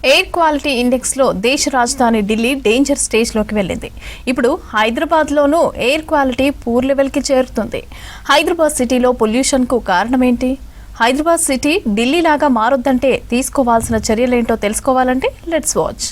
Air quality ఇండెక్స్లో దేశ రాజధాని Delhi danger స్టేజ్లోకి వెళ్ళింది. ఇప్పుడు హైదరాబాద్లోనూ ఎయిర్ క్వాలిటీ పూర్ లెవెల్కి చేరుతుంది. హైదరాబాద్ సిటీలో పొల్యూషన్కు కారణమేంటి? హైదరాబాద్ సిటీ ఢిల్లీ లాగా మారొద్దంటే తీసుకోవాల్సిన చర్యలేంటో తెలుసుకోవాలంటే లెట్స్ వాచ్.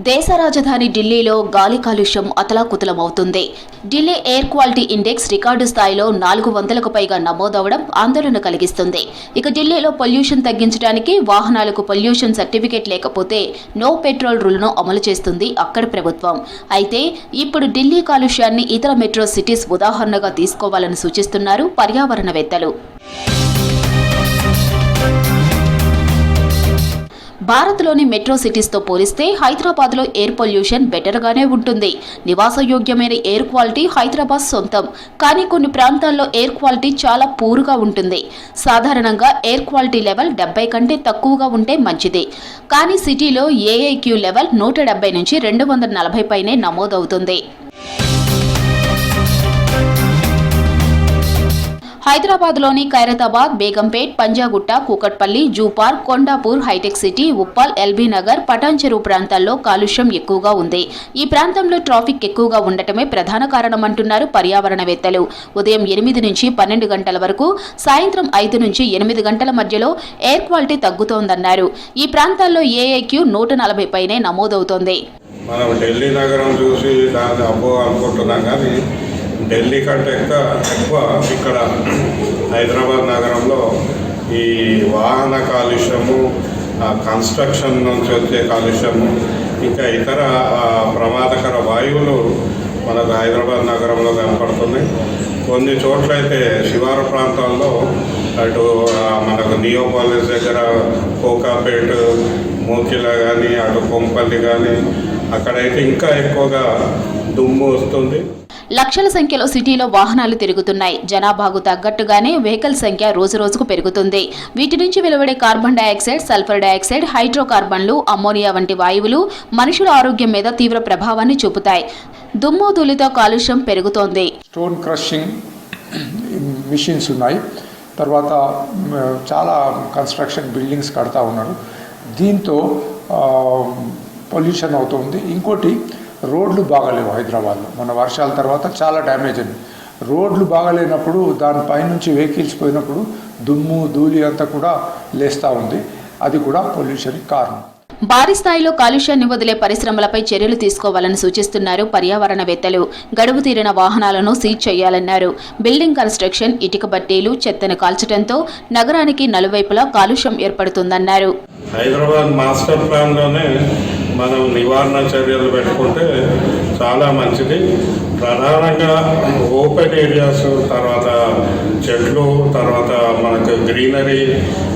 దేశ రాజధాని ఢిల్లీలో గాలి కాలుష్యం అతలాకుతలమవుతుంది. Delhi air quality index record స్థాయిలో 400కు పైగా నమోదవడం ఆందోళన కలిగిస్తుంది. ఇక ఢిల్లీలో పొల్యూషన్ తగ్గించడానికి వాహనాలకు పొల్యూషన్ సర్టిఫికేట్ లేకపోతే నో పెట్రోల్ రూల్ను అమలు చేస్తుంది అక్కడి ప్రభుత్వం. అయితే ఇప్పుడు ఢిల్లీ కాలుష్యాన్ని ఇతర మెట్రో సిటీస్ ఉదాహరణగా తీసుకోవాలని సూచిస్తున్నారు పర్యావరణవేత్తలు. భారత్లోని మెట్రో సిటీస్తో పోలిస్తే హైదరాబాద్లో ఎయిర్ పొల్యూషన్ బెటర్గానే ఉంటుంది. నివాసయోగ్యమైన ఎయిర్ క్వాలిటీ హైదరాబాద్ సొంతం. కానీ కొన్ని ప్రాంతాల్లో ఎయిర్ క్వాలిటీ చాలా పూర్గా ఉంటుంది. సాధారణంగా ఎయిర్ క్వాలిటీ లెవెల్ 70 కంటే తక్కువగా ఉంటే మంచిది. కానీ సిటీలో ఏఐక్యూ లెవెల్ 170 నుంచి 240 పైనే నమోదవుతుంది. హైదరాబాద్లోని Khairatabad, Begumpet, Panjagutta, Kukatpally, zoo park, Kondapur, hitech city, Uppal, LB Nagar, Patan Cheruvu ప్రాంతాల్లో కాలుష్యం ఎక్కువగా ఉంది. ఈ ప్రాంతంలో ట్రాఫిక్ ఎక్కువగా ఉండటమే ప్రధాన కారణమంటున్నారు పర్యావరణవేత్తలు. ఉదయం 8 నుంచి 12 గంటల వరకు, సాయంత్రం 5 నుంచి 8 గంటల మధ్యలో ఎయిర్ క్వాలిటీ తగ్గుతోందన్నారు. ఈ ప్రాంతాల్లో ఏఐక్యూ 140 పైనే నమోదవుతోంది. మనం ఢిల్లీ నగరం చూసి దాన్ని అబ్బో అనుకుంటున్నాం, కానీ ఢిల్లీ కంటే ఎక్కువ ఇక్కడ హైదరాబాద్ నగరంలో ఈ వాహన కాలుష్యము, కన్స్ట్రక్షన్ నుంచి వచ్చే కాలుష్యము, ఇంకా ఇతర ప్రమాదకర వాయువులు మనకు హైదరాబాద్ నగరంలో కనపడుతున్నాయి. కొన్ని చోట్లయితే శివారు ప్రాంతాల్లో అటు మనకు నియోపాలిస్ దగ్గర కోకాపేట్, మోకిలా కానీ అటు కొంపల్లి కానీ అక్కడైతే ఇంకా ఎక్కువగా దుమ్ము వస్తుంది. లక్షల సంఖ్యలో సిటీలో వాహనాలు తిరుగుతున్నాయి. జనాభాకు తగ్గట్టుగానే వెహికల్ సంఖ్య రోజురోజుకు పెరుగుతుంది. వీటి నుంచి వెలువడే కార్బన్ డయాక్సైడ్, సల్ఫర్ డయాక్సైడ్, హైడ్రోకార్బన్లు, అమ్మోనియా వంటి వాయువులు మనుషుల ఆరోగ్యం మీద తీవ్ర ప్రభావాన్ని చూపుతాయి. దుమ్ము ధూళితో కాలుష్యం పెరుగుతోంది. స్టోన్ క్రషింగ్ మిషన్స్ ఉన్నాయి. తర్వాత చాలా కన్స్ట్రక్షన్ బిల్డింగ్స్ కడతా ఉన్నారు. దీంతో పొల్యూషన్ అవుతుంది. ఇంకోటి, రోడ్లు బాగాలేవు హైదరాబాద్లో. మన వర్షాల తర్వాత చాలా డ్యామేజ్ అయింది. రోడ్లు బాగాలేనప్పుడు దానిపైనుంచి వెహికల్స్ పోయినప్పుడు దుమ్ము ధూళి అంతా కూడా లేస్తూ ఉంది. అది కూడా పొల్యూషన్కి కారణం. భారీ స్థాయిలో కాలుష్యాన్ని వదిలే పరిశ్రమలపై చర్యలు తీసుకోవాలని సూచిస్తున్నారు పర్యావరణవేత్తలు. గడువు తీరిన వాహనాలను సీజ్ చేయాలన్నారు. బిల్డింగ్ కన్స్ట్రక్షన్, ఇటుక బట్టీలు, చెత్తను కాల్చడంతో నగరానికి నలువైపులా కాలుష్యం ఏర్పడుతుందన్నారు. హైదరాబాద్ మాస్టర్ ప్లాన్లోనే మనం నివారణ చర్యలు పెట్టుకుంటే చాలా మంచిది. ప్రధానంగా ఓపెన్ ఏరియాస్, తర్వాత చెట్లు, తర్వాత మనకు గ్రీనరీ,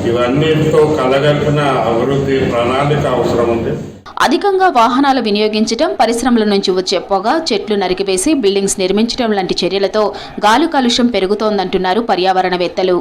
ఇవన్నీతో కలగలిపిన అభివృద్ధి ప్రణాళిక అవసరం ఉంది. అధికంగా వాహనాలు వినియోగించడం, పరిశ్రమల నుంచి వచ్చే పొగ, చెట్లు నరికివేసి బిల్డింగ్స్ నిర్మించడం లాంటి చర్యలతో గాలి కాలుష్యం పెరుగుతోందంటున్నారు పర్యావరణవేత్తలు.